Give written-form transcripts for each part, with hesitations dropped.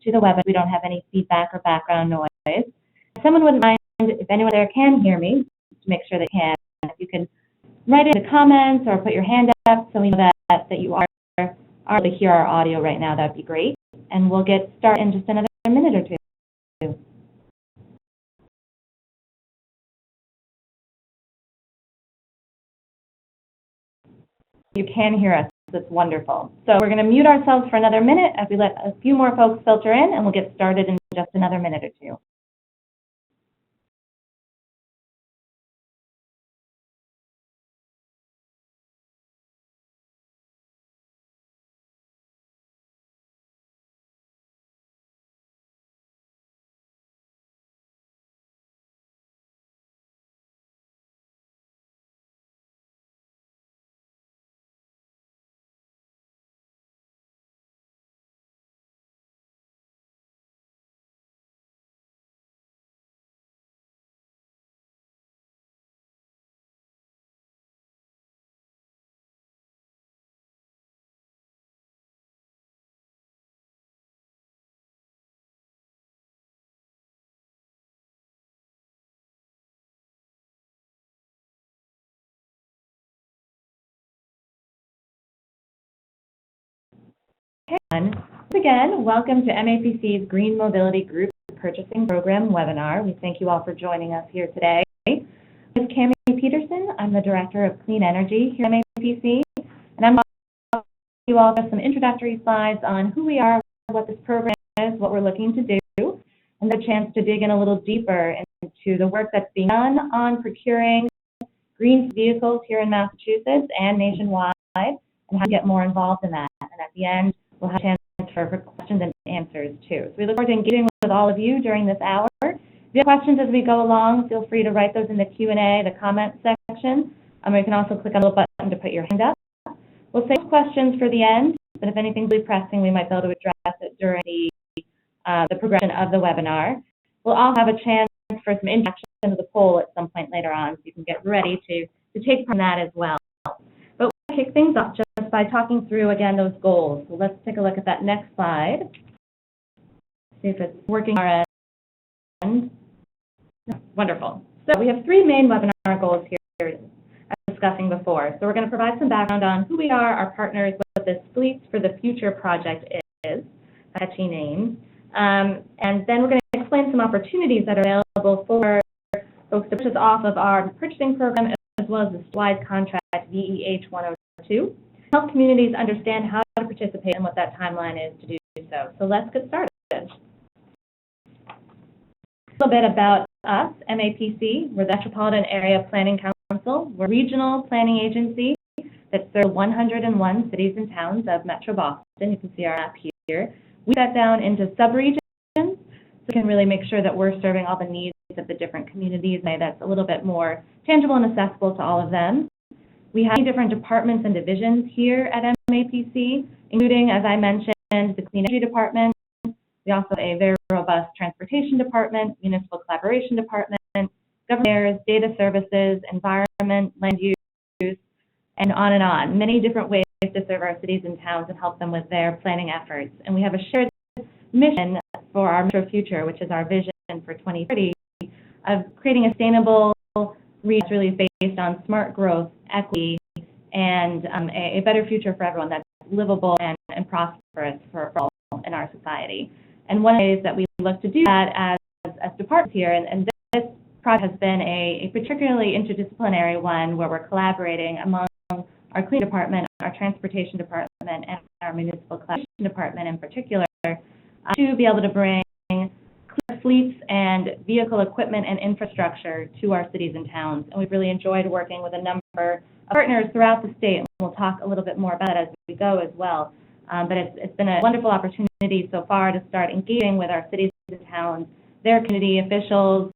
to the web. We don't have any feedback or background noise. If someone wouldn't mind, if anyone there can hear me, to make sure they can, if you can write in the comments or put your hand up so we know that you are able to hear our audio right now, that'd be great. And we'll get started in just another minute or two. You can hear us. That's wonderful. So we're going to mute ourselves for another minute as we let a few more folks filter in, and we'll get started in just another minute or two. Okay, again, welcome to MAPC's Green Mobility Group Purchasing Program webinar. We thank you all for joining us here today. I'm Cammie Peterson. I'm the Director of Clean Energy here at MAPC, and I'm going to you all with some introductory slides on who we are, what this program is, what we're looking to do, and the chance to dig in a little deeper into the work that's being done on procuring green vehicles here in Massachusetts and nationwide, and how to get more involved in that. And at the end, we'll have a chance for questions and answers too. So we look forward to engaging with all of you during this hour. If you have questions as we go along, feel free to write those in the Q&A, the comment section. You can also click on the little button to put your hand up. We'll save questions for the end, but if anything's really pressing, we might be able to address it during the progression of the webinar. We'll also have a chance for some interaction to the poll at some point later on, so you can get ready to take part in that as well. But we'll kick things off just by talking through, again, those goals. So let's take a look at that next slide. See if it's working on our end. Wonderful. So we have three main webinar goals here, as discussing before. So we're going to provide some background on who we are, our partners, what this Fleets for the Future project is, catchy name. And then we're going to explain some opportunities that are available for folks to purchase off of our purchasing program, as well as the Statewide Contract VEH 102. Help communities understand how to participate and what that timeline is to do so. So let's get started. A little bit about us, MAPC. We're the Metropolitan Area Planning Council. We're a regional planning agency that serves 101 cities and towns of Metro Boston. You can see our map here. We set down into sub-regions so we can really make sure that we're serving all the needs of the different communities, and that's a little bit more tangible and accessible to all of them. We have different departments and divisions here at MAPC, including, as I mentioned, the Clean Energy Department. We also have a very robust Transportation Department, Municipal Collaboration Department, Government Affairs, Data Services, Environment, Land Use, and on and on. Many different ways to serve our cities and towns and help them with their planning efforts. And we have a shared mission for our Metro Future, which is our vision for 2030, of creating a sustainable region that's really based on smart growth, equity, and a better future for everyone that's livable and prosperous for all in our society. And one of the ways that we look to do that as departments here, and this project has been a particularly interdisciplinary one where we're collaborating among our Clean Department, our Transportation Department, and our Municipal Collaboration Department in particular, to be able to bring clear fleets and vehicle equipment and infrastructure to our cities and towns. And we've really enjoyed working with a number of partners throughout the state, and we'll talk a little bit more about it as we go as well. But it's been a wonderful opportunity so far to start engaging with our cities and towns, their community officials,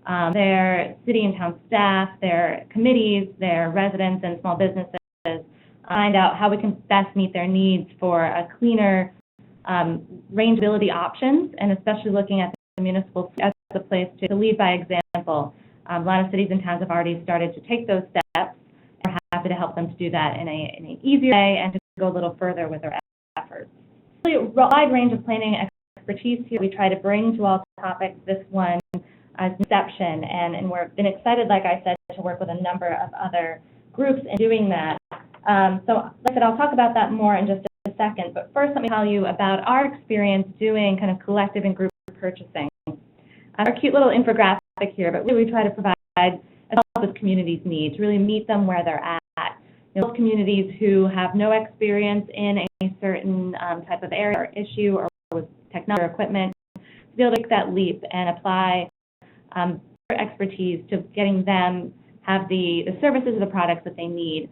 their city and town staff, their committees, their residents and small businesses, find out how we can best meet their needs for a cleaner rangeability options, and especially looking at the municipal as a place to lead by example. A lot of cities and towns have already started to take those steps. We're happy to help them to do that in an easier way and to go a little further with their efforts. Really a wide range of planning expertise here we try to bring to all topics. This one as an exception, and we've been excited, like I said, to work with a number of other groups in doing that. So like I said, I'll talk about that more in just a second, but first let me tell you about our experience doing kind of collective and group purchasing. Our cute little infographic here, but really we try to provide as help with communities' needs, really meet them where they're at. Communities who have no experience in a certain type of area or issue or with technology or equipment, to be able to take that leap and apply their expertise to getting them have the services or the products that they need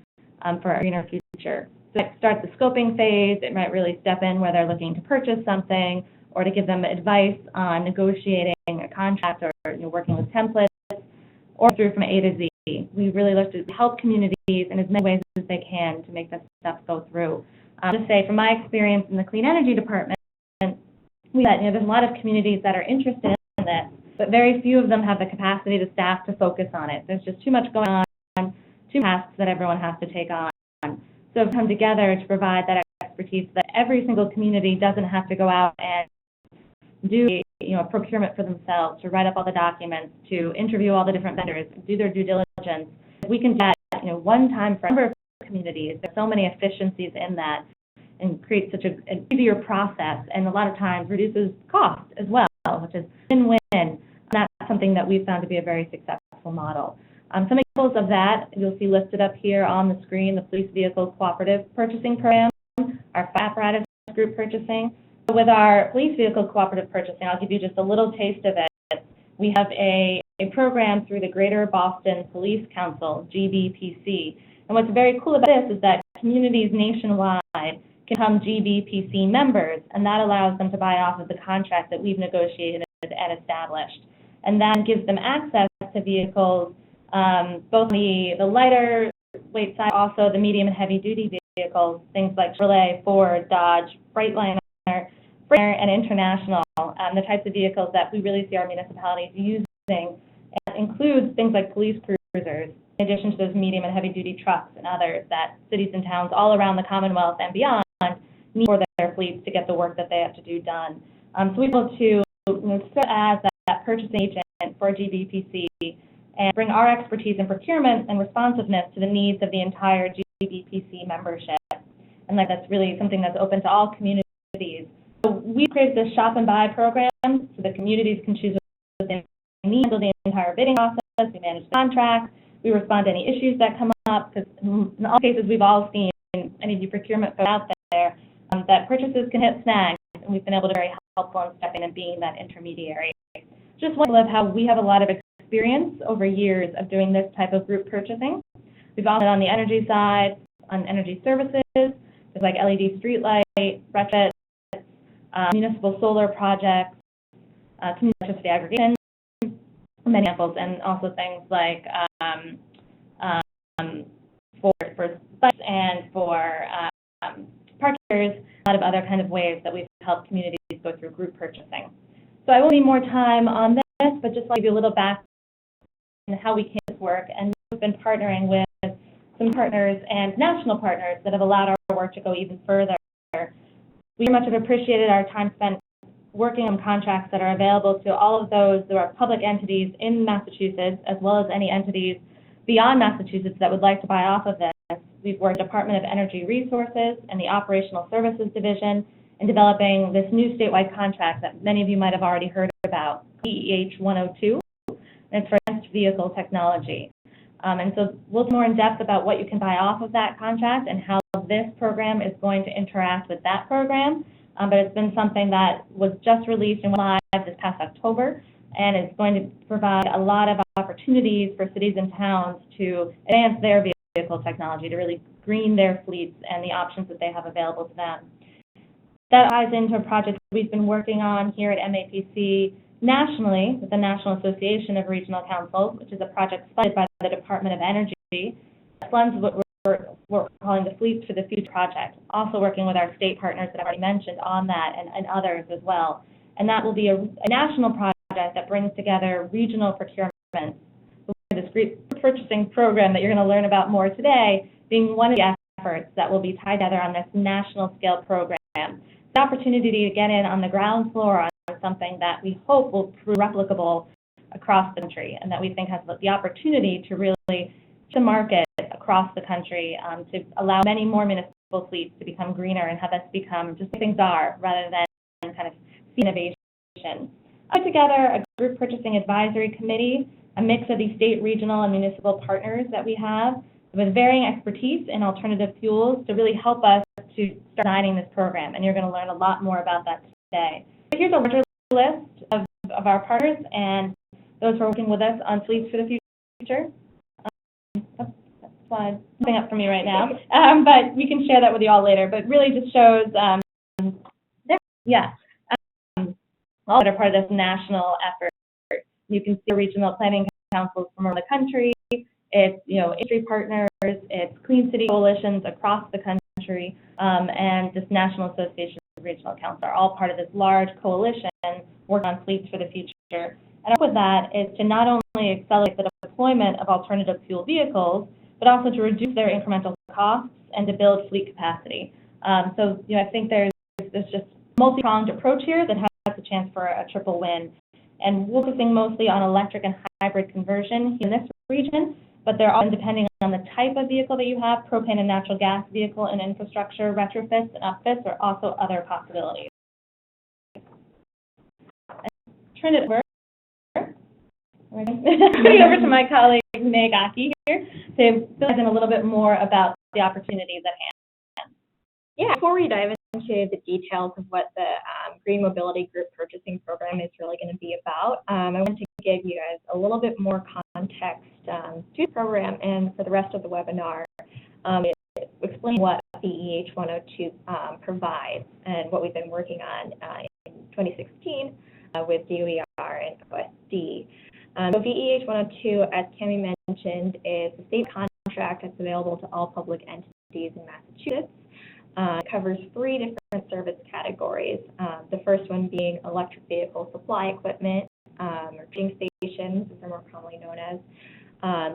for a greener future. So it starts the scoping phase. It might really step in where they're looking to purchase something or to give them advice on negotiating a contract or working with templates, or through from A to Z. We really look to help communities in as many ways as they can to make this stuff go through. To say, from my experience in the Clean Energy Department, there's a lot of communities that are interested in this, but very few of them have the capacity to staff to focus on it. There's just too much going on, too many tasks that everyone has to take on. So we've come together to provide that expertise so that every single community doesn't have to go out and do a procurement for themselves, to write up all the documents, to interview all the different vendors, do their due diligence. We can do that one time for a number of communities. There's so many efficiencies in that and creates such an easier process, and a lot of times reduces cost as well, which is win-win. That's something that we've found to be a very successful model. Some examples of that you'll see listed up here on the screen: the Police Vehicle Cooperative Purchasing Program, our fire apparatus group purchasing. So with our Police Vehicle Cooperative Purchasing, I'll give you just a little taste of it. We have a program through the Greater Boston Police Council, GBPC. And what's very cool about this is that communities nationwide can become GBPC members, and that allows them to buy off of the contract that we've negotiated and established. And that gives them access to vehicles, both the lighter weight side, also the medium and heavy duty vehicles, things like Chevrolet, Ford, Dodge, Freightliner, and International, the types of vehicles that we really see our municipalities using. It includes things like police cruisers, in addition to those medium and heavy-duty trucks and others that cities and towns all around the Commonwealth and beyond need for their fleets to get the work that they have to do done. So we're able to serve as that purchasing agent for GBPC and bring our expertise in procurement and responsiveness to the needs of the entire GBPC membership. And that's really something that's open to all communities. So we created this shop and buy program so the communities can choose what they need, handle the entire bidding process. We manage the contracts. We respond to any issues that come up, because in all cases we've all seen, any of you procurement folks out there, that purchases can hit snags, and we've been able to be very helpful in stepping and being that intermediary. Just want to love how we have a lot of experience over years of doing this type of group purchasing. We've also on the energy side, on energy services, things like LED streetlight, retrofit, municipal solar projects, community electricity aggregation, many examples, and also things like for bus and for parkers, a lot of other kind of ways that we've helped communities go through group purchasing. So I won't need more time on this, but just to give you a little background on how we can work, and we've been partnering with some partners and national partners that have allowed our work to go even further. We very much have appreciated our time spent working on contracts that are available to all of those who are public entities in Massachusetts, as well as any entities beyond Massachusetts that would like to buy off of this. We've worked with the Department of Energy Resources and the Operational Services Division in developing this new statewide contract that many of you might have already heard about, EEH 102, and it's for advanced vehicle technology. And so we'll talk more in depth about what you can buy off of that contract and how this program is going to interact with that program. But it's been something that was just released and went live this past October, and it's going to provide a lot of opportunities for cities and towns to advance their vehicle technology, to really green their fleets and the options that they have available to them. That ties into a project we've been working on here at MAPC nationally with the National Association of Regional Councils, which is a project funded by the Department of Energy that funds what we're calling the Fleets for the Future project, also working with our state partners that I've already mentioned on that and others as well. And that will be a national project that brings together regional procurement. This group purchasing program that you're going to learn about more today being one of the efforts that will be tied together on this national scale program. the opportunity to get in on the ground floor on something that we hope will prove replicable across the country, and that we think has the opportunity to really to market across the country, to allow many more municipal fleets to become greener and have us become just what things are rather than kind of innovation. I put together a group purchasing advisory committee, a mix of these state, regional, and municipal partners that we have with varying expertise in alternative fuels to really help us to start designing this program, and you're going to learn a lot more about that today. So here's a larger list of our partners and those who are working with us on Fleets for the Future. That slide coming up for me right now, but we can share that with you all later. But really just shows, all that are part of this national effort. You can see regional planning councils from around the country. It's industry partners, it's clean city coalitions across the country, and this National Association of Regional Councils are all part of this large coalition working on Fleets for the Future. And with that is to not only accelerate the deployment of alternative fuel vehicles, but also to reduce their incremental costs and to build fleet capacity. So I think there's just a multi-pronged approach here that has a chance for a triple win. And we're focusing mostly on electric and hybrid conversion in this region, but they're all depending on the type of vehicle that you have. Propane and natural gas vehicle and infrastructure retrofits and upfits are also other possibilities. Turn it over. Over to my colleague Meg Aki here to fill in a little bit more about the opportunities at hand. Yeah, before we dive into the details of what the Green Mobility Group Purchasing Program is really going to be about, I want to give you guys a little bit more context to the program, and for the rest of the webinar, explain what VEH 102 provides and what we've been working on in 2016 with DOER and OSD. So VEH 102, as Cami mentioned, is a state contract that's available to all public entities in Massachusetts. It covers 3 different service categories. The first one being electric vehicle supply equipment, or charging stations, as they're more commonly known as.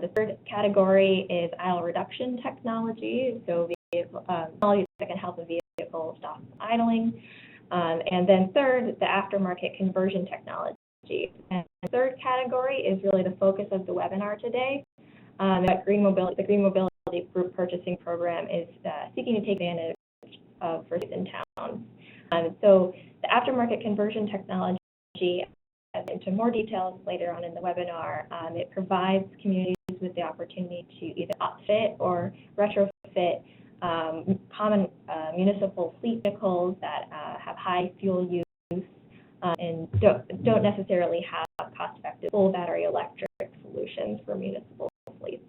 The third category is aisle reduction technology, so technologies that can help a vehicle stop idling. And then third, the aftermarket conversion technology. And the third category is really the focus of the webinar today. The Green Mobility Group Purchasing Program is seeking to take advantage of for cities and towns. So the aftermarket conversion technology, into more details later on in the webinar, it provides communities with the opportunity to either upfit or retrofit common municipal fleet vehicles that have high fuel use and don't necessarily have cost-effective full battery electric solutions for municipal fleets.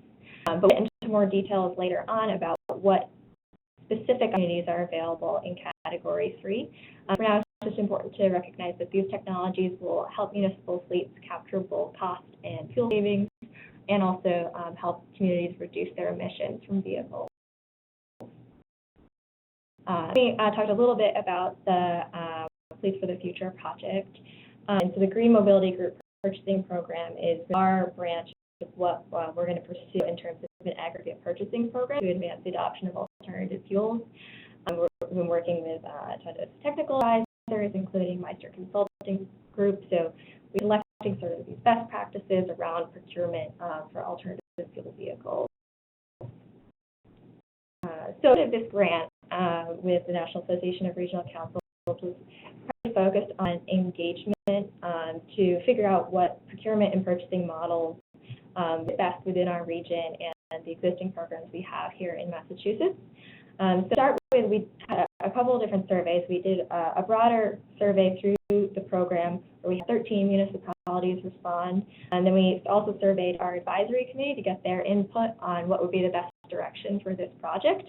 But we'll get into more details later on about what specific communities are available in Category 3. For now, it's just important to recognize that these technologies will help municipal fleets capture both cost and fuel savings, and also help communities reduce their emissions from vehicles. We talked a little bit about the Fleets for the Future project. And so the Green Mobility Group Purchasing Program is our branch of what we're going to pursue in terms of an aggregate purchasing program to advance the adoption of alternative fuels. We've been working with a ton of technical advisors, including Meister Consulting Group. So we're collecting sort of these best practices around procurement for alternative fuel vehicles. So this grant with the National Association of Regional Councils was focused on engagement to figure out what procurement and purchasing models best within our region and the existing programs we have here in Massachusetts. So to start with, we had a couple of different surveys. We did a broader survey through the program where we had 13 municipalities respond, and then we also surveyed our advisory committee to get their input on what would be the best direction for this project.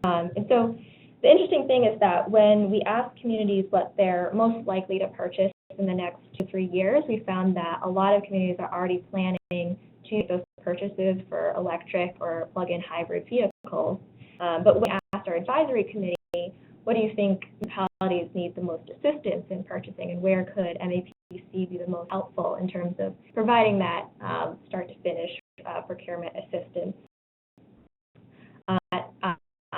And so the interesting thing is that when we asked communities what they're most likely to purchase in the next 2 to 3 years, we found that a lot of communities are already planning to make those purchases for electric or plug-in hybrid vehicles. But when we asked our advisory committee, what do you think municipalities need the most assistance in purchasing, and where could MAPC be the most helpful in terms of providing that start-to-finish procurement assistance?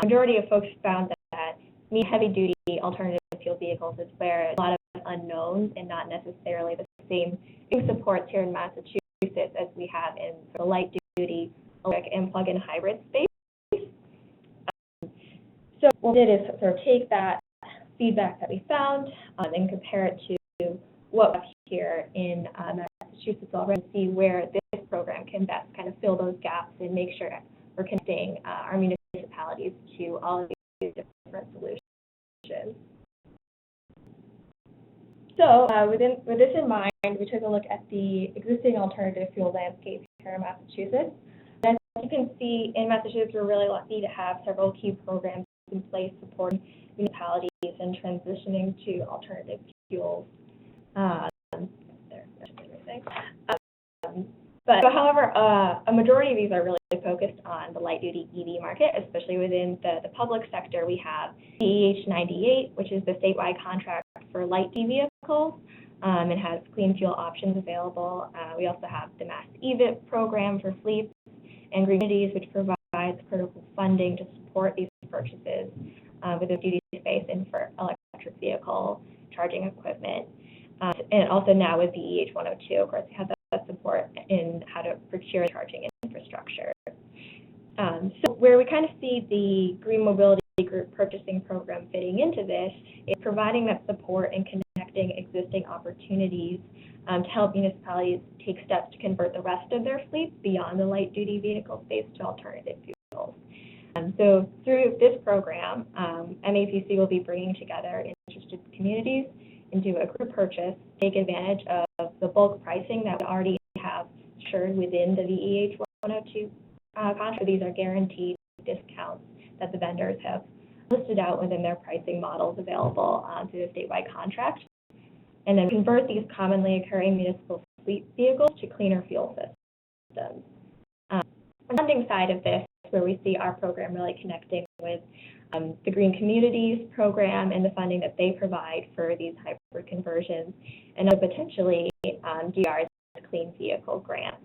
Majority of folks found that heavy-duty alternative fuel vehicles is where a lot of unknowns and not necessarily the same supports here in Massachusetts as we have in the light-duty electric and plug-in hybrid space. So what we did is sort of take that feedback that we found and compare it to what we have here in Massachusetts already, and see where this program can best kind of fill those gaps and make sure we're connecting our municipalities to all of these different solutions. So with this in mind, we took a look at the existing alternative fuel landscape here in Massachusetts. And as you can see, in Massachusetts, we're really lucky to have several key programs in place supporting municipalities and transitioning to alternative fuels. However, a majority of these are really focused on the light-duty EV market, especially within the public sector. We have DEH 98, which is the statewide contract for light-duty vehicles. It has clean fuel options available. We also have the Mass EVIP program for fleets and green communities, which provides critical funding to support these purchases within the duty space and for electric vehicle charging equipment. And also now with DEH 102, of course, we have that support in how to procure charging infrastructure. So where we kind of see the Green Mobility Group purchasing program fitting into this is providing that support and connecting existing opportunities to help municipalities take steps to convert the rest of their fleets beyond the light-duty vehicle space to alternative fuels. So through this program, MAPC will be bringing together interested communities into a group purchase, take advantage of the bulk pricing that we already have assured within the DEH 102 contract. These are guaranteed discounts that the vendors have listed out within their pricing models available through the statewide contract, and then convert these commonly occurring municipal fleet vehicles to cleaner fuel systems. On the funding side of this, where we see our program really connecting with the Green Communities program and the funding that they provide for these hybrid conversions, and potentially DR's clean vehicle grants.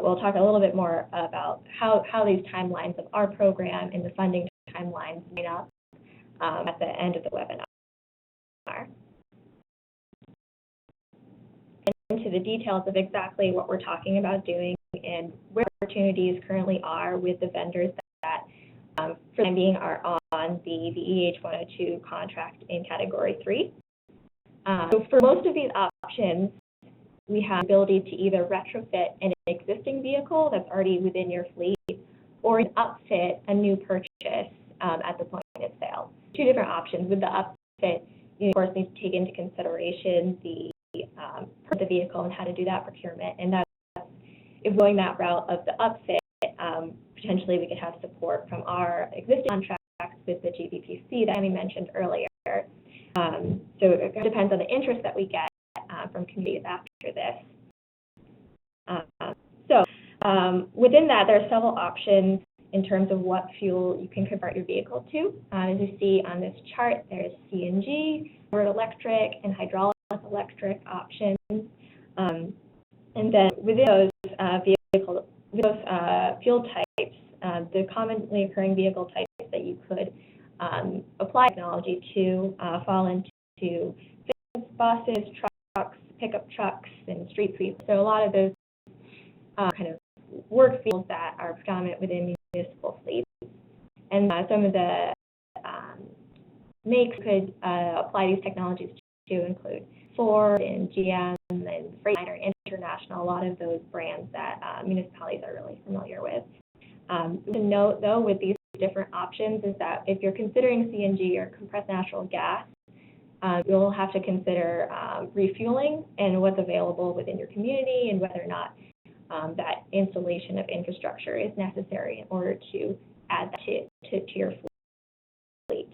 We'll talk a little bit more about how these timelines of our program and the funding timelines line up at the end of the webinar. And into the details of exactly what we're talking about doing and where opportunities currently are with the vendors that for the time being are on the DEH 102 contract in Category 3. So for most of these options, we have the ability to either retrofit an existing vehicle that's already within your fleet or upfit a new purchase at the point of sale. Two different options. With the upfit, you of course need to take into consideration the vehicle and how to do that procurement. And that's, if going that route of the upfit, potentially we could have support from our existing contracts with the GBPC that Amy mentioned earlier. So it depends on the interest that we get from communities after this. Within that, there are several options in terms of what fuel you can convert your vehicle to. As you see on this chart, there's CNG, hybrid electric, and hydraulic electric options. And then within those fuel types, the commonly occurring vehicle types that you could apply technology to fall into buses, trucks, pickup trucks, and street sweeps. So a lot of those kind of work fields that are predominant within municipal fleets. And some of the makes could apply these technologies to include Ford and GM and Freightliner International, a lot of those brands that municipalities are really familiar with. To note, though, with these different options is that if you're considering CNG or compressed natural gas, you'll have to consider refueling and what's available within your community and whether or not that installation of infrastructure is necessary in order to add that to your fleet.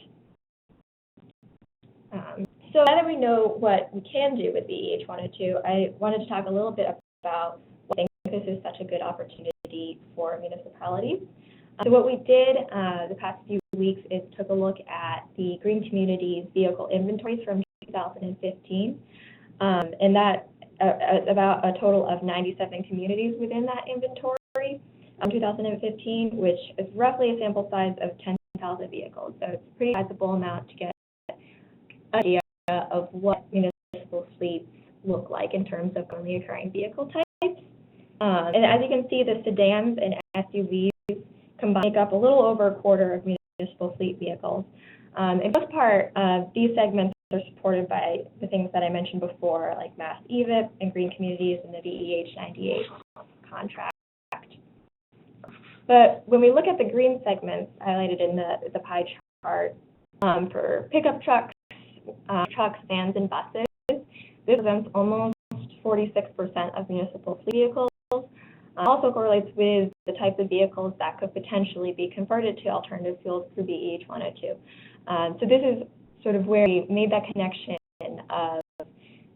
So now that we know what we can do with DEH 102, I wanted to talk a little bit about why I think this is such a good opportunity for municipalities. So what we did the past few weeks is took a look at the Green Communities vehicle inventories from 2015, and that about a total of 97 communities within that inventory in 2015, which is roughly a sample size of 10,000 1,000 vehicles. So it's a pretty sizable amount to get an idea of what municipal fleets look like in terms of commonly occurring vehicle types. And as you can see, the sedans and SUVs combined make up a little over a quarter of municipal fleet vehicles. In most part, these segments are supported by the things that I mentioned before, like Mass EVIP and green communities and the VEH 98 contract. But when we look at the green segments highlighted in the pie chart, for pickup trucks, vans, and buses, this represents almost 46% of municipal fleet vehicles. Also correlates with the types of vehicles that could potentially be converted to alternative fuels through VEH 102. So this is sort of where we made that connection of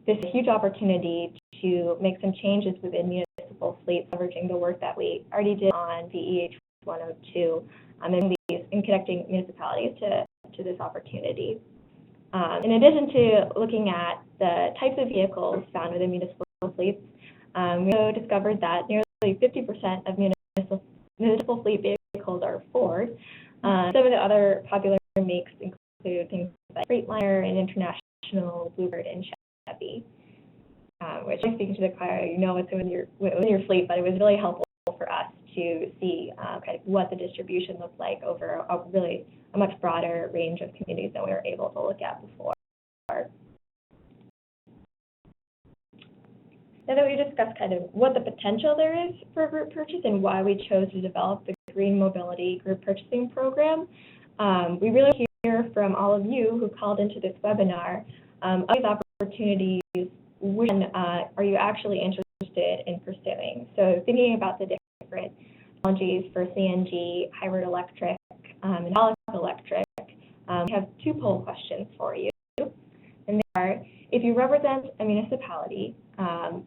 this huge opportunity to make some changes within municipal fleets, leveraging the work that we already did on VEH 102 and connecting municipalities to this opportunity. In addition to looking at the types of vehicles found within municipal fleets, we also discovered that nearly 50% of municipal fleet vehicles are Ford. Some of the other popular makes include things like Freightliner and International, Bluebird, and Chevy. Which, speaking to the choir, you know it's in your fleet, but it was really helpful for us to see kind of what the distribution looked like over a much broader range of communities than we were able to look at before. Now that we discussed kind of what the potential there is for group purchase and why we chose to develop the Green Mobility Group Purchasing Program, we really hear from all of you who called into this webinar of these opportunities. Which one are you actually interested in pursuing? So thinking about the different technologies for CNG, hybrid electric, and solid electric, we have two poll questions for you. And they are, if you represent a municipality,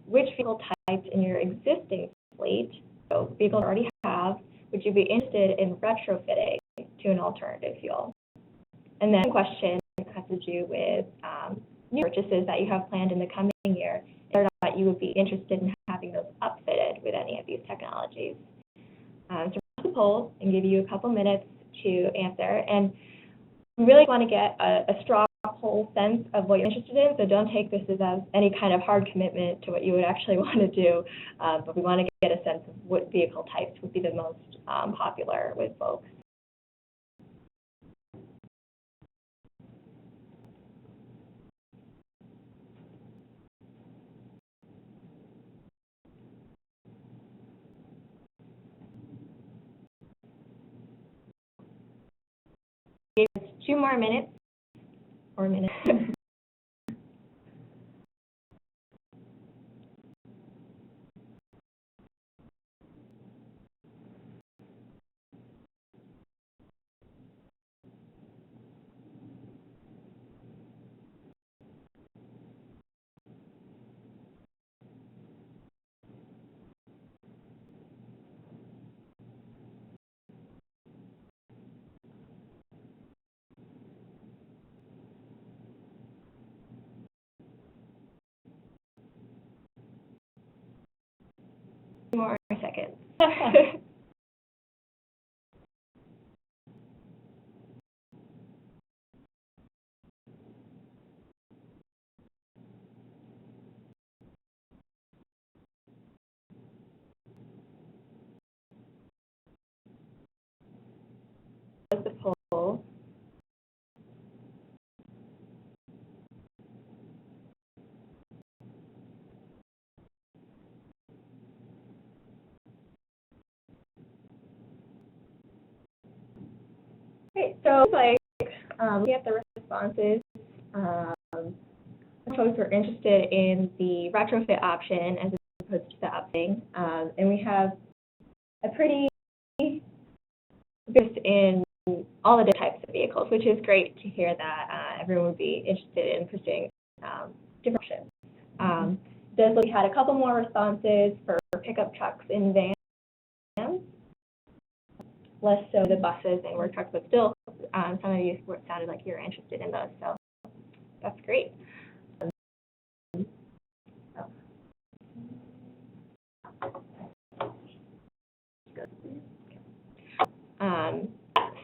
which vehicle types in your existing fleet, so vehicles you already have, would you be interested in retrofitting to an alternative fuel? And then the question has to do with new purchases that you have planned in the coming year, or that you would be interested in having those upfitted with any of these technologies. So we'll run the poll and give you a couple minutes to answer. And we really want to get a strong whole sense of what you're interested in, so don't take this as any kind of hard commitment to what you would actually want to do, but we want to get a sense of what vehicle types would be the most popular with folks. Give us 2 more minutes, or a minute. More seconds. The poll. Great, so looking at the responses, folks are interested in the retrofit option as opposed to the upfitting, and we have a pretty interest in all the different types of vehicles, which is great to hear that everyone would be interested in pursuing different options. We had a couple more responses for pickup trucks and vans. Less so the buses and work trucks, but still some of you sounded like you're interested in those, so that's great.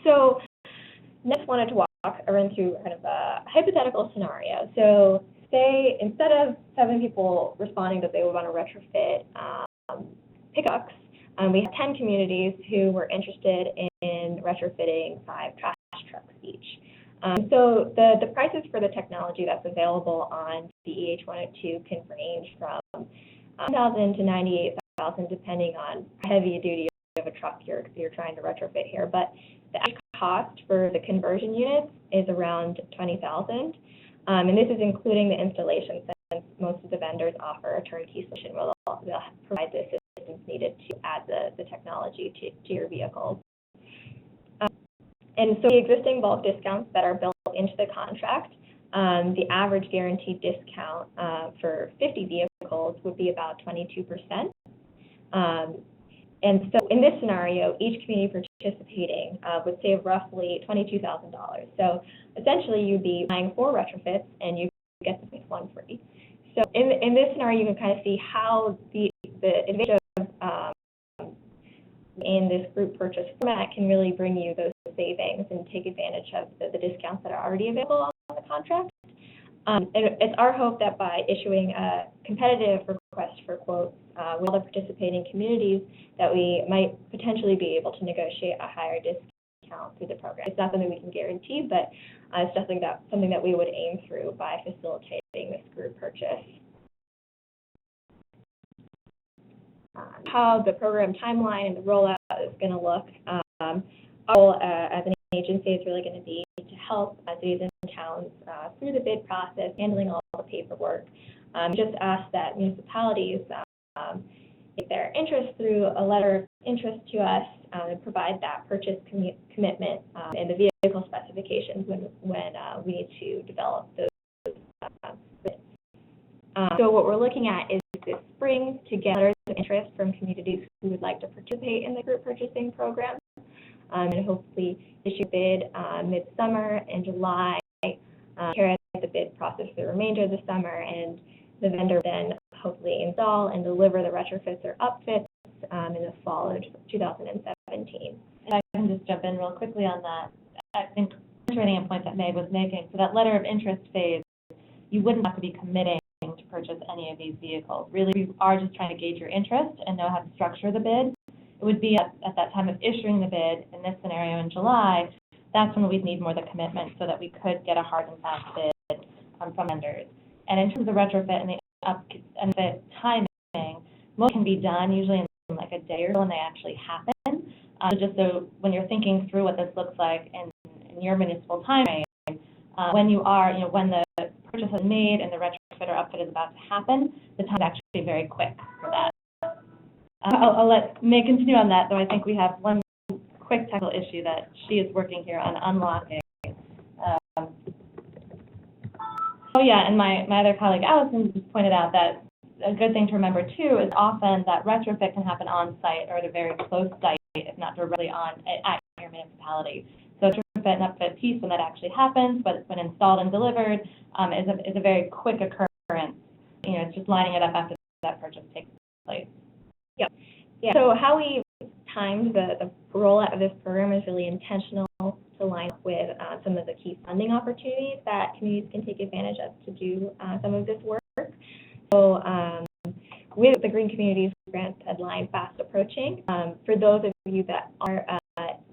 So next wanted to run through kind of a hypothetical scenario. So say instead of 7 people responding that they would want to retrofit pickups, we have 10 communities who were interested in retrofitting 5 trash trucks each. So the prices for the technology that's available on the EH102 can range from $1,000 to $98,000, depending on how heavy duty of a truck you're trying to retrofit here. But the actual cost for the conversion units is around $20,000, and this is including the installation, since most of the vendors offer a turnkey solution where they'll provide the assistance needed to add the technology to your vehicles. And so the existing bulk discounts that are built into the contract, the average guaranteed discount for 50 vehicles would be about 22%. And so in this scenario, each community participating would save roughly $22,000. So essentially, you'd be buying 4 retrofits, and you get the 5th one free. So in this scenario, you can kind of see how the advantage of in this group purchase format can really bring you those savings and take advantage of the discounts that are already available on the contract. And it's our hope that by issuing a competitive request for quotes with all the participating communities, that we might potentially be able to negotiate a higher discount through the program. It's not something we can guarantee, but it's definitely something that we would aim through by facilitating this group purchase. How the program timeline and the rollout is going to look. Our goal as an agency is really going to be to help cities and towns through the bid process, handling all the paperwork. Just ask that municipalities take their interest through a letter of interest to us and provide that purchase commitment and the vehicle specifications when we need to develop those bids. So what we're looking at is this spring to get letters of interest from communities who would like to participate in the group purchasing program, and hopefully issue bid mid-summer in July, carry out the bid process for the remainder of the summer, and the vendor then hopefully install and deliver the retrofits or upfits in the fall of 2017. If I can just jump in real quickly on that, I think reiterating a point that Meg was making, so that letter of interest phase, you wouldn't have to be committing to purchase any of these vehicles. Really, we are just trying to gauge your interest and know how to structure the bid. It would be at that time of issuing the bid, in this scenario in July, that's when we'd need more of the commitment so that we could get a hard and fast bid from vendors. And in terms of retrofit and the timing, most can be done usually in like a day or so when they actually happen. Just so when you're thinking through what this looks like in your municipal time frame, when the purchase is made and the retrofit or upfit is about to happen, the time is actually very quick for that. I'll let Meg continue on that, though I think we have one quick technical issue that she is working here on unlocking. And my other colleague Allison just pointed out that a good thing to remember too is often that retrofit can happen on site or at a very close site, if not directly at your municipality. So retrofit and upfit piece, when that actually happens, but it's been installed and delivered, is a very quick occurrence. It's just lining it up after that purchase takes place. Yeah. So how we timed the rollout of this program is really intentional to line up with some of the key funding opportunities that communities can take advantage of to do some of this work. So with the Green Communities Grant deadline fast approaching, for those of you that are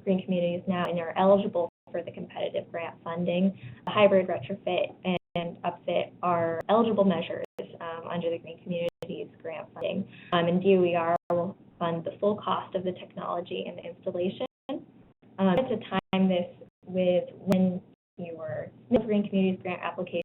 Green Communities now and are eligible for the competitive grant funding, the hybrid retrofit and upfit are eligible measures under the Green Communities Grant funding, and DOER will fund the full cost of the technology and the installation. To time this with when your Green Communities Grant application,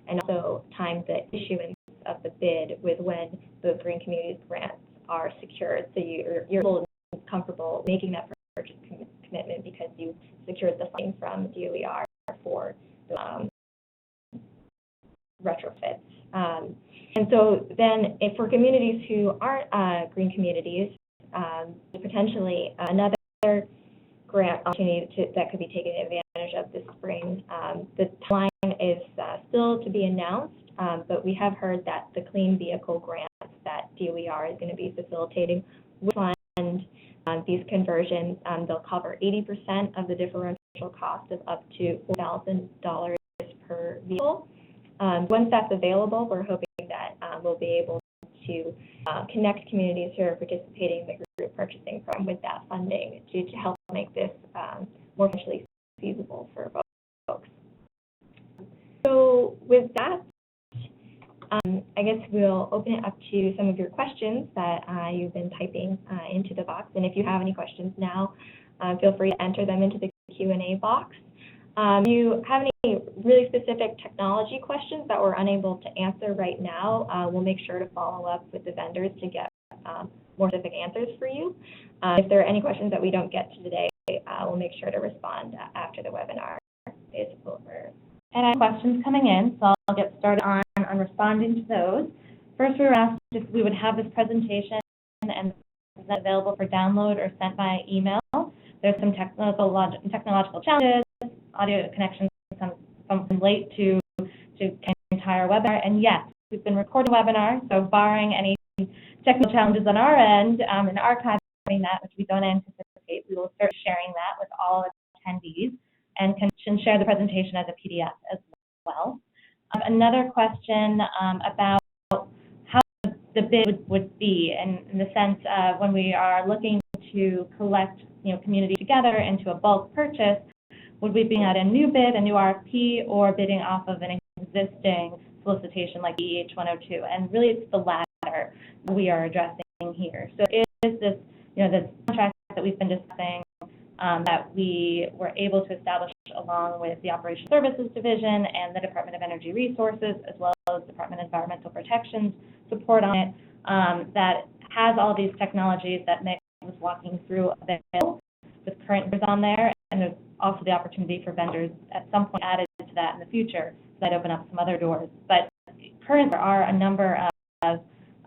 and also time the issuance of the bid with when those Green Communities grants are secured, so you're comfortable making that purchase commitment because you secured the funding from DOER for the retrofits. And so then for communities who aren't green communities, potentially another grant opportunity that could be taken advantage of this spring. The timeline is still to be announced, but we have heard that the Clean Vehicle grants that DOER is going to be facilitating will fund these conversions. They'll cover 80% of the differential cost of up to $4,000 per vehicle. Once that's available, we're hoping that we'll be able to connect communities who are participating in the group purchasing program with that funding to help make this more financially feasible for folks. So with that, I guess we'll open it up to some of your questions that you've been typing into the box. And if you have any questions now, feel free to enter them into the Q&A box. If you have any really specific technology questions that we're unable to answer right now, we'll make sure to follow up with the vendors to get more specific answers for you. If there are any questions that we don't get to today, we'll make sure to respond after the webinar is over. And I have questions coming in, so I'll get started on responding to those. First, we were asked if we would have this presentation and available for download or sent by email. There's some technological challenges, audio connections some late to the entire webinar. And yes, we've been recording the webinar, so barring any technical challenges on our end in archiving that, which we don't anticipate, we will start sharing that with all attendees and can share the presentation as a PDF as well. Another question about how the bid would be, in the sense of when we are looking to collect community together into a bulk purchase, would we be at a new bid, a new RFP, or bidding off of an existing solicitation like EH 102? And really, it's the latter we are addressing here. So it is this, this contract that we've been discussing that we were able to establish along with the Operational Services Division and the Department of Energy Resources, as well as Department of Environmental Protection's support on it, that has all these technologies that Nick was walking through available with current vendors on there, and there's also the opportunity for vendors at some point added to that in the future that open up some other doors. But currently there are a number of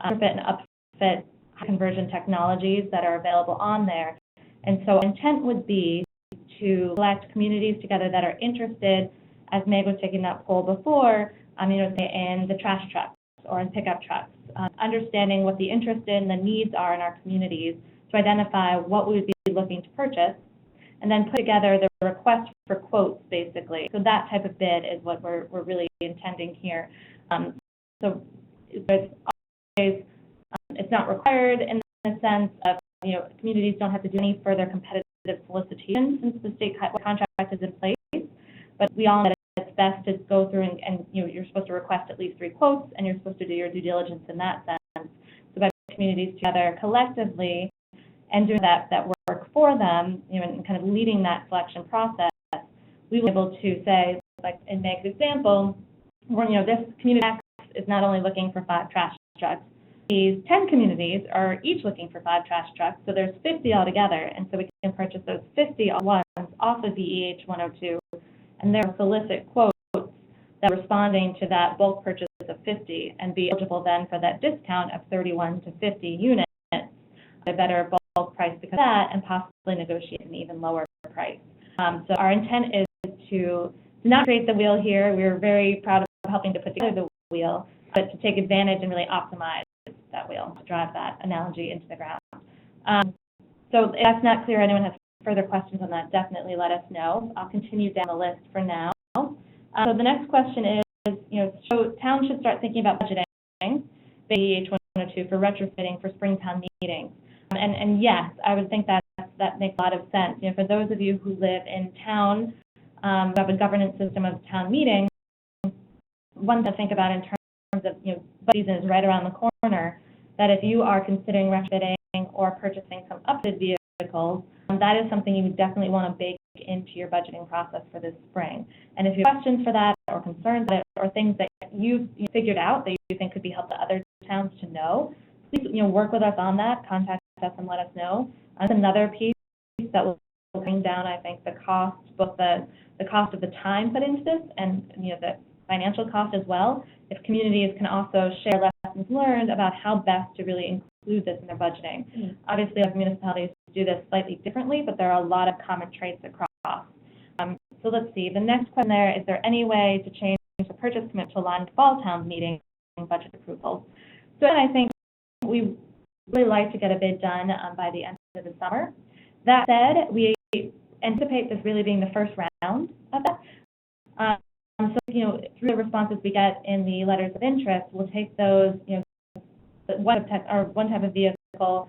retrofit and upfit conversion technologies that are available on there. And so intent would be to collect communities together that are interested, as Meg was taking that poll before, in the trash trucks or in pickup trucks, understanding what the interest in, the needs are in our communities to identify what we would be looking to purchase, and then put together the request for quotes, basically. So that type of bid is what we're really intending here. So it's always, it's not required in the sense of, communities don't have to do any further competitive solicitation since the state contract is in place, but we all know that it's best to go through and you're supposed to request at least 3 quotes, and you're supposed to do your due diligence in that sense. So by communities together collectively and doing that work for them, and kind of leading that selection process, we will be able to say, like in Meg's example, where, this community X is not only looking for 5 trash trucks, these 10 communities are each looking for 5 trash trucks, so there's 50 altogether, and so we can purchase those 50 at once off of the EH 102, and there are solicit quotes that are responding to that bulk purchase of 50 and be eligible then for that discount of 31 to 50 units, a better bulk price because of that, and possibly negotiate an even lower price. So our intent is to not create the wheel here. We're very proud of helping to put together the wheel, but to take advantage and really optimize that wheel to drive that analogy into the ground. So if that's not clear, anyone has further questions on that, definitely let us know. I'll continue down the list for now. So the next question is, so towns should start thinking about budgeting EH 102 for retrofitting for Springtown meetings. And yes, I would think that makes a lot of sense. For those of you who live in town, who have a governance system of town meetings, one to think about in terms of, budget season is right around the corner, that if you are considering retrofitting or purchasing some upfit vehicles, that is something you would definitely want to bake into your budgeting process for this spring. And if you have questions for that or concerns about it, or things that you figured out that you think could be helpful to other towns to know, please work with us on that, contact us and let us know. That's another piece that will bring down, I think, the cost, both the cost of the time put into this and the financial cost as well, if communities can also share lessons learned about how best to really include this in their budgeting. Mm-hmm. Obviously, other municipalities do this slightly differently, but there are a lot of common traits across. So let's see, the next question there, is there any way to change the purchase commitment to align with fall town meeting budget approvals? So I think we really like to get a bid done by the end of the summer. That said, we anticipate this really being the first round of that. So, through the responses we get in the letters of interest, we'll take those, one type of vehicle, or,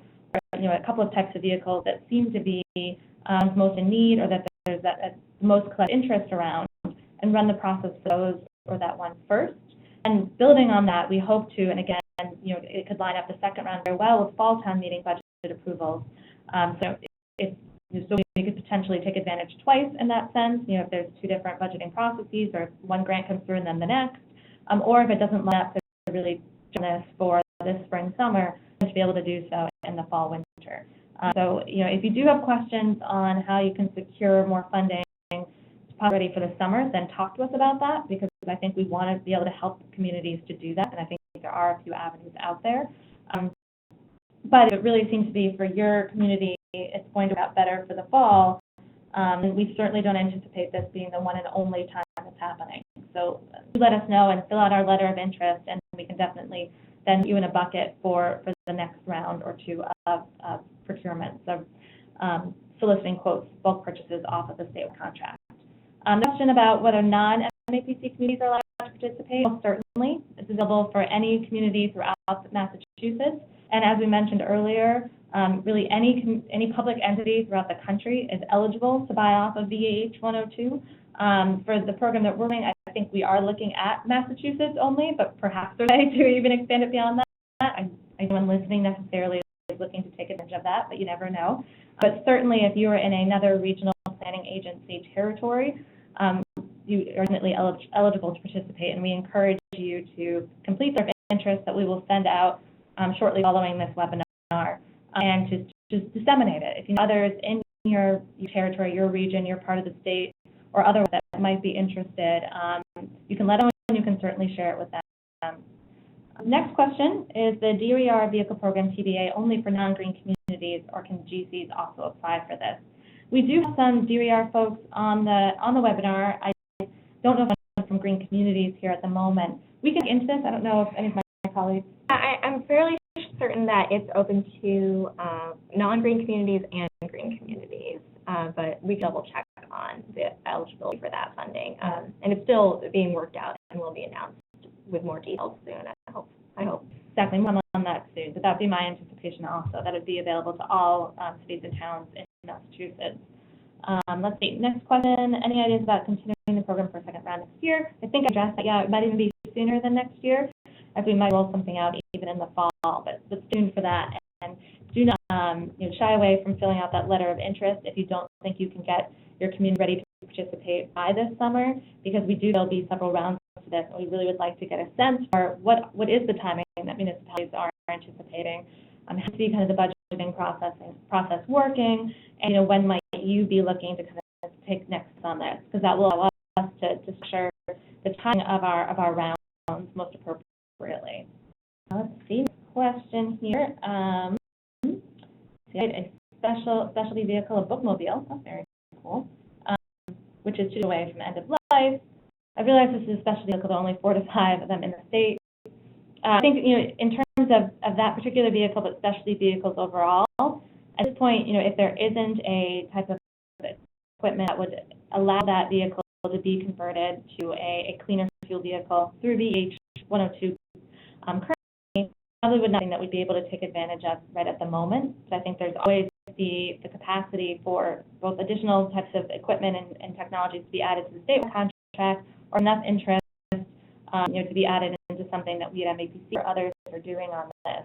a couple of types of vehicles that seem to be most in need, or that there's that most interest around, and run the process for those or that one first. And building on that, we hope to, and again, it could line up the second round very well with fall town meeting budget approvals. So we could potentially take advantage twice in that sense, if there's two different budgeting processes, or if one grant comes through and then the next, or if it doesn't line up to really do this for this spring, summer, to be able to do so in the fall, winter. So, if you do have questions on how you can secure more funding ready for the summer, then talk to us about that, because I think we want to be able to help communities to do that, and I think there are a few avenues out there. But it really seems to be for your community, it's going to work out better for the fall. And we certainly don't anticipate this being the one and only time it's happening. So let us know and fill out our letter of interest, and we can definitely then put you in a bucket for the next round or two of procurements, of soliciting quotes, bulk purchases off of the statewide contract. The question about whether non-MAPC communities are allowed to participate, well, certainly. It's available for any community throughout Massachusetts. And as we mentioned earlier, really any public entity throughout the country is eligible to buy off of VAH 102. For the program that we're running, I think we are looking at Massachusetts only, but perhaps there's a way to even expand it beyond that. I know one listening necessarily is looking to take advantage of that, but you never know. But certainly if you are in another regional planning agency territory, you are definitely eligible to participate, and we encourage you to complete their interest that we will send out shortly following this webinar, and to just disseminate it. If you know others in your territory, your region, your part of the state, or otherwise that might be interested, you can let them know, and you can certainly share it with them. Next question is the DOER vehicle program TBA only for non-green communities, or can GCs also apply for this? We do have some DOER folks on the webinar. I don't know if I'm from green communities here at the moment. We can get into this. I don't know if any of my colleagues. I'm fairly certain that it's open to non-green communities and green communities, but we double check on the eligibility for that funding, and it's still being worked out and will be announced with more details soon. I hope. Exactly, more on that soon, but that would be my anticipation also, that it would be available to all cities and towns in Massachusetts. Let's see, next question, any ideas about continuing the program for a second round next year? I think I addressed that, yeah, it might even be sooner than next year, as we might roll something out even in the fall, but soon for that. And do not shy away from filling out that letter of interest if you don't think you can get your community ready to participate by this summer, because there'll be several rounds to this, and we really would like to get a sense for what is the timing that municipalities are anticipating, how to see kind of the budgeting process working, and when might you be looking to kind of take next on this, because that will allow us to structure the timing of our rounds most appropriately. Let's see, question here. A specialty vehicle, a bookmobile, that's very cool, which is 2 away from end of life. I realize this is a specialty vehicle, there are only 4 to 5 of them in the state. I think, in terms of that particular vehicle, but specialty vehicles overall, at this point, if there isn't a type of equipment that would allow that vehicle to be converted to a cleaner fuel vehicle through VH 102 currently, probably would not be something that we'd be able to take advantage of right at the moment. But I think there's always the capacity for both additional types of equipment and technologies to be added to the statewide contract, or enough interest to be added into something that we at MAPC or others are doing on this.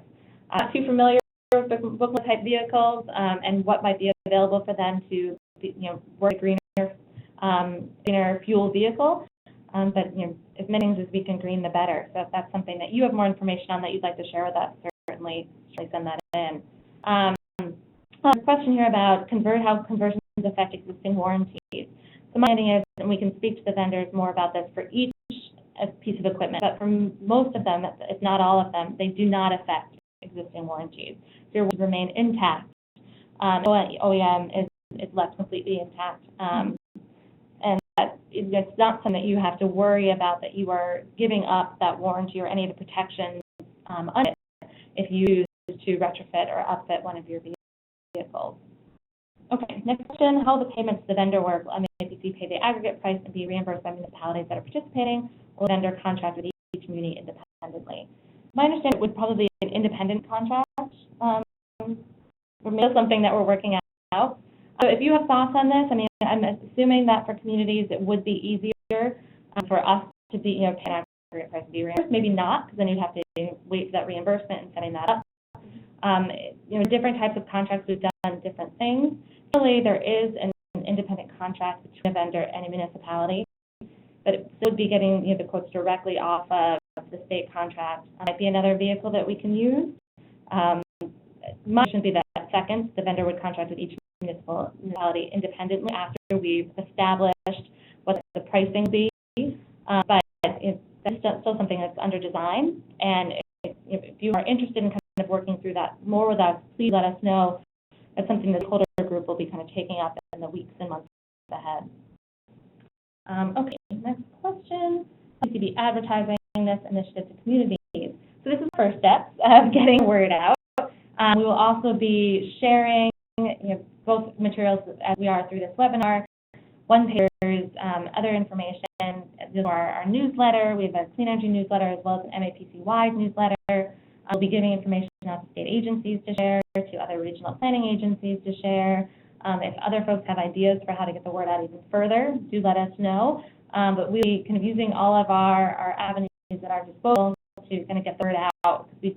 I'm not too familiar with booklet type vehicles and what might be available for them to work a greener fuel vehicle. But as many things as we can green, the better. So if that's something that you have more information on that you'd like to share with us, certainly send that in. A question here about how conversions affect existing warranties. So my understanding is, and we can speak to the vendors more about this for each piece of equipment, but for most of them, if not all of them, they do not affect existing warranties. So your warranties remain intact. OEM is left completely intact. And it's not something that you have to worry about, that you are giving up that warranty or any of the protections on it if you use to retrofit or upfit one of your vehicles. Okay, next question, how will the payments to the vendor work? Will MAPC pay the aggregate price and be reimbursed by municipalities that are participating, or will the vendor contract with each community independently? My understanding it would probably be an independent contract, or maybe something that we're working out. So if you have thoughts on this, I mean, I'm assuming that for communities it would be easier for us to be, pay an aggregate price and be reimbursed. Maybe not, because then you'd have to wait for that reimbursement and setting that up. Different types of contracts, we've done different things. Really, there is an independent contract between a vendor and a municipality, but it would be getting the quotes directly off of the state contract. Might be another vehicle that we can use. My should be that second, the vendor would contract with each municipality independently after we've established what the pricing will be. But that's still something that's under design, and if you are interested in kind of working through that more with us, please let us know. That's something the stakeholder group will be kind of taking up in the weeks and months ahead. Okay, next question. How to be advertising this initiative to communities? So this is the first steps of getting word out. We will also be sharing both materials as we are through this webinar, one-pagers, other information. This is our newsletter. We have a clean energy newsletter as well as an MAPC-wide newsletter. I'll be giving information out to state agencies to share, to other regional planning agencies to share. If other folks have ideas for how to get the word out even further, do let us know. But we kind of using all of our avenues at our disposal to kind of get the word out. The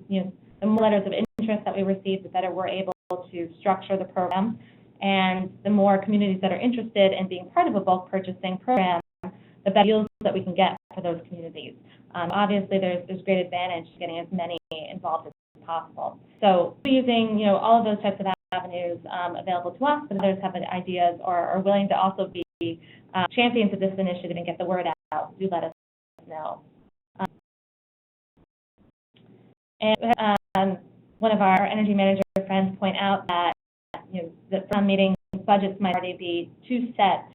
more letters of interest that we receive, the better we're able to structure the program. And the more communities that are interested in being part of a bulk purchasing program, the better deals that we can get for those communities. Obviously, there's great advantage to getting as many involved as possible. So using all of those types of avenues available to us, but others have ideas or are willing to also be champions of this initiative and get the word out, do let us know. And one of our energy manager friends point out that that some meeting budgets might already be too set.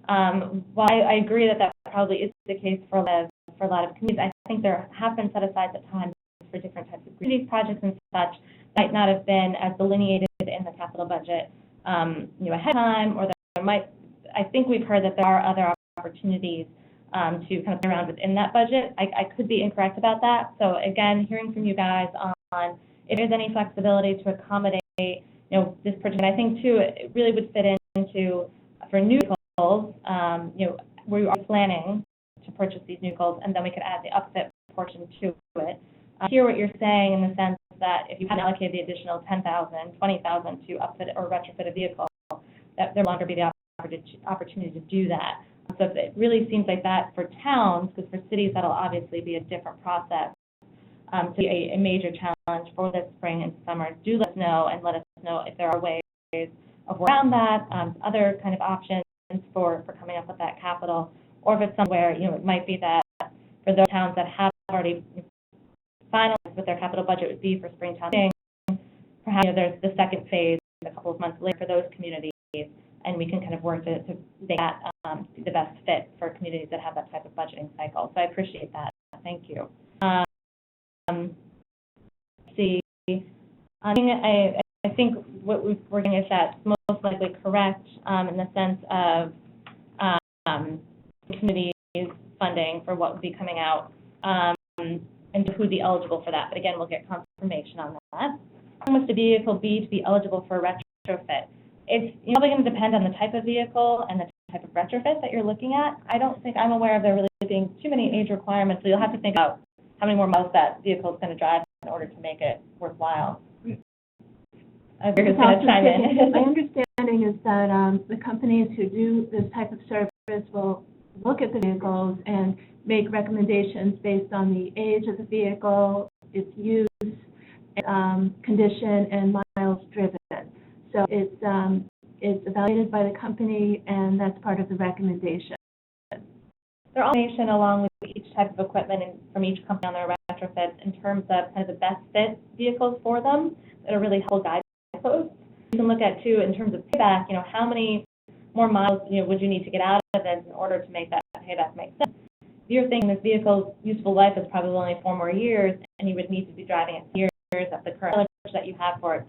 While I agree that probably is the case for a lot of communities, I think there have been set aside at times for different types of community projects and such might not have been as delineated in the capital budget ahead of time, or there might. I think we've heard that there are other opportunities to kind of play around within that budget. I could be incorrect about that. So again, hearing from you guys on if there's any flexibility to accommodate this project. And I think too it really would fit into for new vehicles. We are planning to purchase these new vehicles, and then we could add the upfit portion to it. Hear what you're saying in the sense that if you hadn't allocated the additional $10,000, $20,000 to upfit or retrofit a vehicle, that there will no longer be the opportunity to do that. So it really seems like that for towns, because for cities that'll obviously be a different process. To be a major challenge for this spring and summer. Do let us know, and let us know if there are ways of around that, other kind of options for coming up with that capital, or if it's somewhere it might be that for those towns that have already finalized what their capital budget would be for Springtown meeting, perhaps there's the second phase a couple of months later for those communities, and we can kind of work to make that be the best fit for communities that have that type of budgeting cycle. So I appreciate that. Thank you. I think what we're doing is that's most likely correct in the sense of community funding for what would be coming out and who would be eligible for that. But again, we'll get confirmation on that. How much the vehicle be to be eligible for retrofit? It's probably going to depend on the type of vehicle and the type of retrofit that you're looking at. I don't think I'm aware of there really being too many age requirements, so you'll have to think about how many more miles that vehicle is going to drive in order to make it worthwhile. My understanding is that the companies who do this type of service will look at the vehicles and make recommendations based on the age of the vehicle, its use, condition, and miles driven. So it's evaluated by the company, and that's part of the recommendation. They're all information along with each type of equipment and from each company on their retrofits in terms of kind of the best fit vehicles for them that are really helpful guideposts. You can look at too in terms of payback, how many more miles would you need to get out of this in order to make that payback make sense. If you're thinking this vehicle's useful life is probably only 4 more years, and you would need to be driving it years at the current mileage that you have for it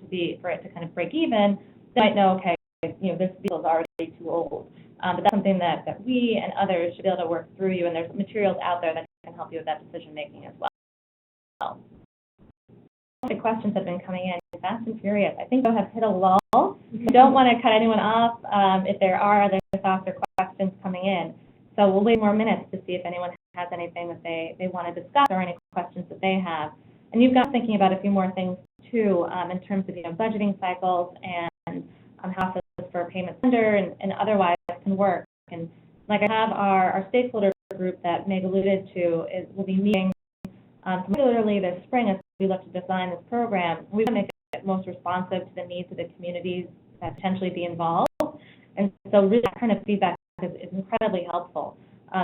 to kind of break even, then you might know, okay, this vehicle is already too old. But that's something that we and others should be able to work through you, and there's materials out there that can help you with that decision-making as well. The questions have been coming in fast and furious. I think they'll have hit a lull. I don't want to cut anyone off if there are other thoughts or questions coming in. So we'll wait more minutes to see if anyone has anything that they want to discuss or any questions that they have. And you've got thinking about a few more things too in terms of budgeting cycles and how for payment lender and otherwise can work. And like I have our stakeholder group that Meg alluded to will be meeting regularly this spring as we look to design this program. We want to make it most responsive to the needs of the communities that potentially be involved. And so really that kind of feedback is incredibly helpful.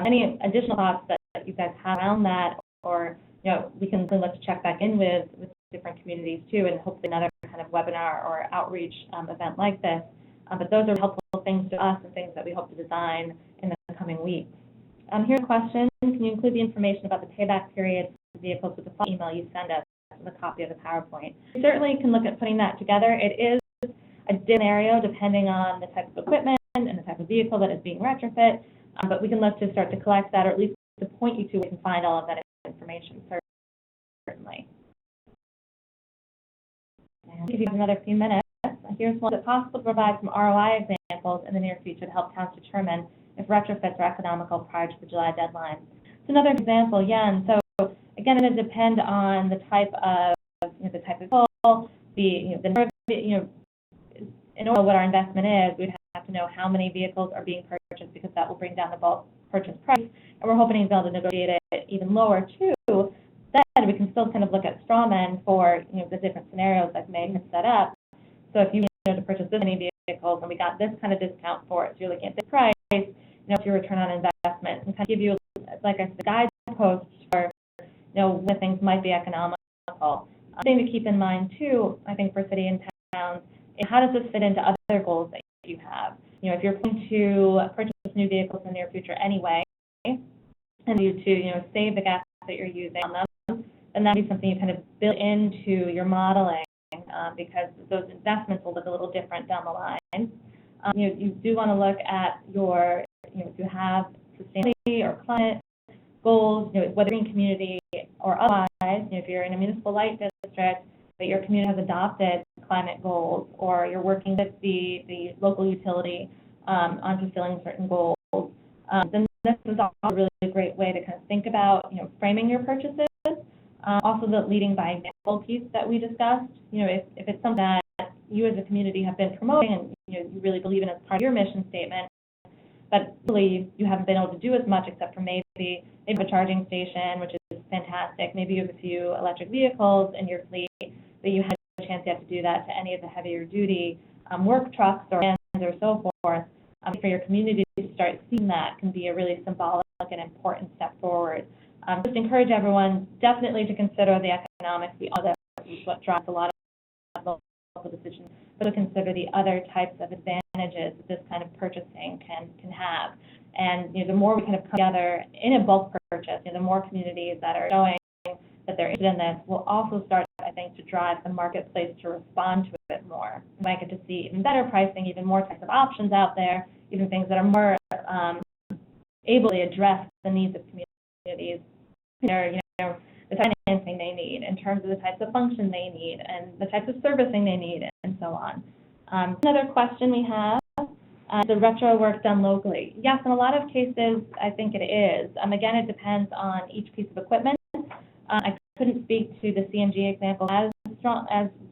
Any additional thoughts that you guys have around that, or we can look to check back in with different communities too, and hopefully another kind of webinar or outreach event like this. But those are helpful things to us and things that we hope to design in the coming weeks. Here's a question. Can you include the information about the payback period for vehicles with the phone email you send us with a copy of the PowerPoint? We certainly can look at putting that together. It is a different scenario depending on the type of equipment and the type of vehicle that is being retrofit, but we can look to start to collect that, or at least to point you to where you can find all of that information, certainly. And if you have another few minutes, here's one. Is it possible to provide some ROI examples in the near future to help towns determine if retrofits are economical prior to the July deadline? It's another example, yeah. And so again, it would depend on the type of the type of vehicle, the number of, in order to know what our investment is, we'd have to know how many vehicles are being purchased, because that will bring down the bulk purchase price. And we're hoping to be able to negotiate it even lower too. Then we can still kind of look at straw men for the different scenarios that Meg has set up. So if you to purchase this many vehicles and we got this kind of discount for it, so you're looking at this price, what's your return on investment, and kind of give you, like I said, guideposts for when things might be economical. Thing to keep in mind too, I think for city and towns, is how does this fit into other goals that you have? If you're going to purchase new vehicles in the near future anyway, and you to save the gas that you're using on them, then that would be something you kind of build into your modeling, because those investments will look a little different down the line. You do want to look at your, if you have sustainability or climate goals, whether in community or otherwise, if you're in a municipal light district, but your community has adopted climate goals, or you're working with the local utility on fulfilling certain goals, then this is also a really great way to kind of think about, framing your purchases. Also the leading by example piece that we discussed, if it's something that you as a community have been promoting and you really believe in as part of your mission statement, but really you haven't been able to do as much except for maybe a charging station, which is fantastic. Maybe you have a few electric vehicles in your fleet, but you have a chance yet to do that to any of the heavier duty work trucks or vans or so forth. For your community to start seeing that can be a really symbolic and important step forward. Just encourage everyone definitely to consider the economics. We all that is what drives a lot of local decisions, but to consider the other types of advantages that this kind of purchasing can have. And the more we kind of come together in a bulk purchase, the more communities that are showing that they're interested in this will also start, I think, to drive the marketplace to respond to it more. We might get to see even better pricing, even more types of options out there, even things that are more able to address the needs of communities. The financing they need, in terms of the types of function they need, and the types of servicing they need, and so on. Another question we have, the retro work done locally. Yes, in a lot of cases, I think it is. Again, it depends on each piece of equipment. I couldn't speak to the CNG example as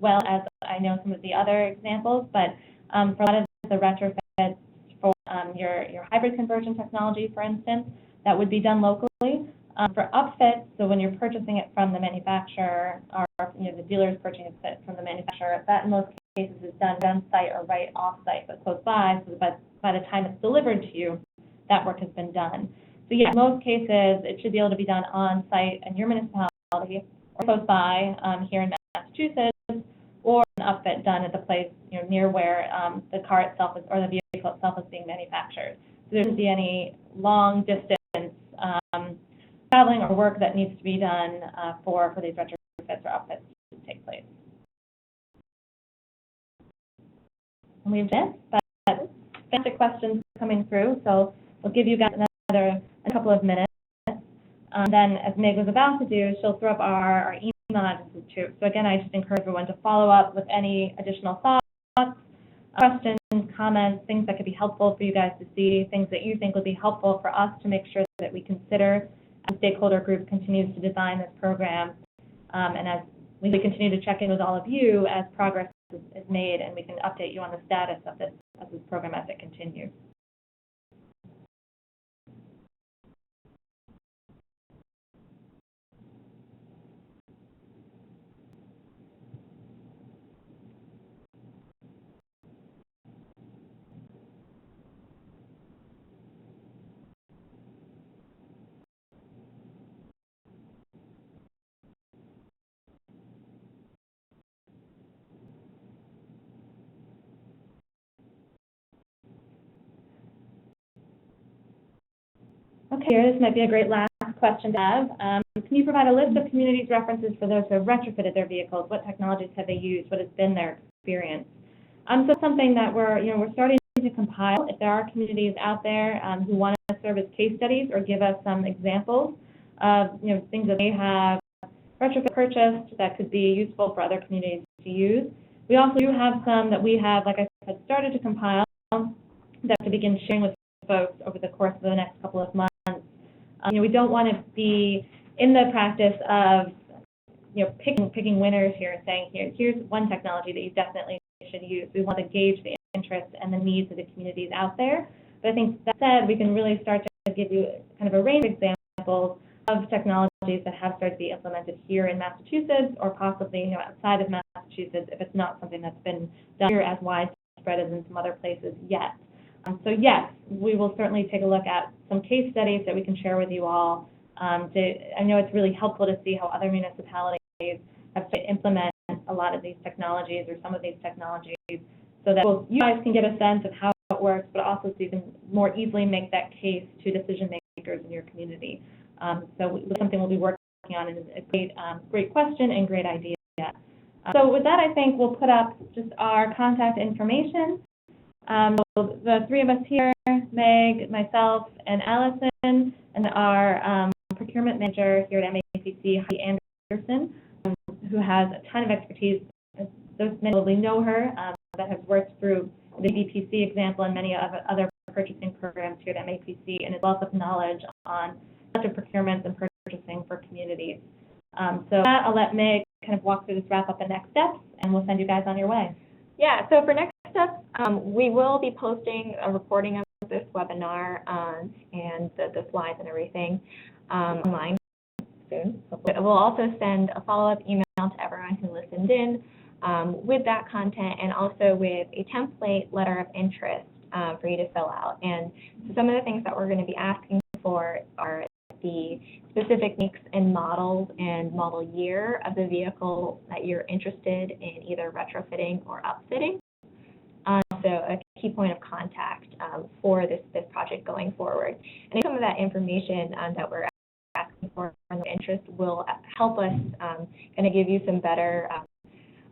well as I know some of the other examples, but for a lot of the retrofits for your hybrid conversion technology, for instance, that would be done locally. For upfits, so when you're purchasing it from the manufacturer, or the dealer is purchasing it from the manufacturer, that in most cases is done on site or right off site, but close by, so that by the time it's delivered to you, that work has been done. So yeah, in most cases, it should be able to be done on site in your municipality or close by here in Massachusetts, or an upfit done at the place near where the car itself is, or the vehicle itself is being manufactured. So there shouldn't be any long distance traveling or work that needs to be done for these retrofits or upfits to take place. And we've missed, but fantastic questions coming through, so we'll give you guys a couple of minutes. Then, as Meg was about to do, she'll throw up our email addresses too. So again, I just encourage everyone to follow up with any additional thoughts, questions, comments, things that could be helpful for you guys to see, things that you think would be helpful for us to make sure that we consider as the stakeholder group continues to design this program, and as we continue to check in with all of you as progress is made, and we can update you on the status of this program as it continues. Okay, here, this might be a great last question to have. Can you provide a list of communities' references for those who have retrofitted their vehicles? What technologies have they used? What has been their experience? So it's something that we're starting to compile. If there are communities out there who want to serve as case studies or give us some examples of things that they have retrofit purchased that could be useful for other communities to use. We also do have some that we have, like I said, started to compile that to begin sharing with folks over the course of the next couple of months. We don't want to be in the practice of picking winners here and saying here's one technology that you definitely should use. We want to gauge the interest and the needs of the communities out there. But I think that said, we can really start to give you kind of a range of examples of technologies that have started to be implemented here in Massachusetts, or possibly outside of Massachusetts if it's not something that's been done here as widespread as in some other places yet. So yes, we will certainly take a look at some case studies that we can share with you all. I know it's really helpful to see how other municipalities have to implement a lot of these technologies or some of these technologies, so that both you guys can get a sense of how it works, but also so you can more easily make that case to decision makers in your community. So it's something we'll be working on, and it's a great question and great idea. So with that, I think we'll put up just our contact information. So the three of us here, Meg, myself, and Allison, and our procurement manager here at MAPC, Heidi Anderson, who has a ton of expertise. Those many probably know her, that has worked through the BPC example and many other purchasing programs here at MAPC, and has lots of knowledge on elective procurements and purchasing for communities. So with that, I'll let Meg kind of walk through this wrap-up and next steps, and we'll send you guys on your way. Yeah, so for next steps, we will be posting a recording of this webinar and the slides and everything online soon. We'll also send a follow-up email to everyone who listened in with that content, and also with a template letter of interest for you to fill out. And so some of the things that we're going to be asking for are the specific makes and models and model year of the vehicle that you're interested in either retrofitting or upfitting. So a key point of contact for this project going forward. And some of that information that we're asking for and interest will help us kind of give you some better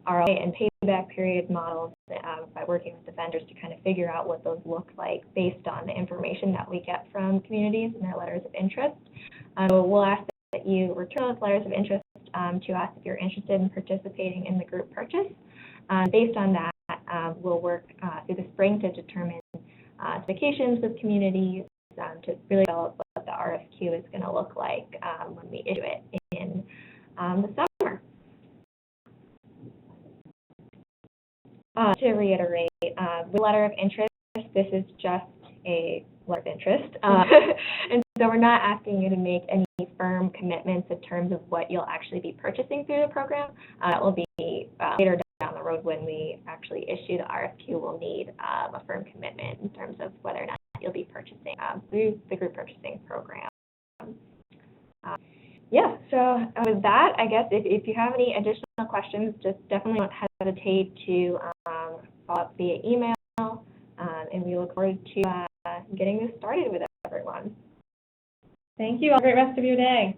ROI and payback period models by working with the vendors to kind of figure out what those look like based on the information that we get from communities and their letters of interest. So we'll ask that you return those letters of interest to us if you're interested in participating in the group purchase. Based on that, we'll work through the spring to determine specifications with communities to really develop what the RFQ is going to look like when we issue it in the summer. To reiterate, with letter of interest, this is just a letter of interest. And so we're not asking you to make any firm commitments in terms of what you'll actually be purchasing through the program. That will be later down the road when we actually issue the RFQ. We'll need a firm commitment in terms of whether or not you'll be purchasing through the group purchasing program. Yeah, so with that, I guess if you have any additional questions, just definitely don't hesitate to follow up via email, and we look forward to getting this started with everyone. Thank you. Have a great rest of your day.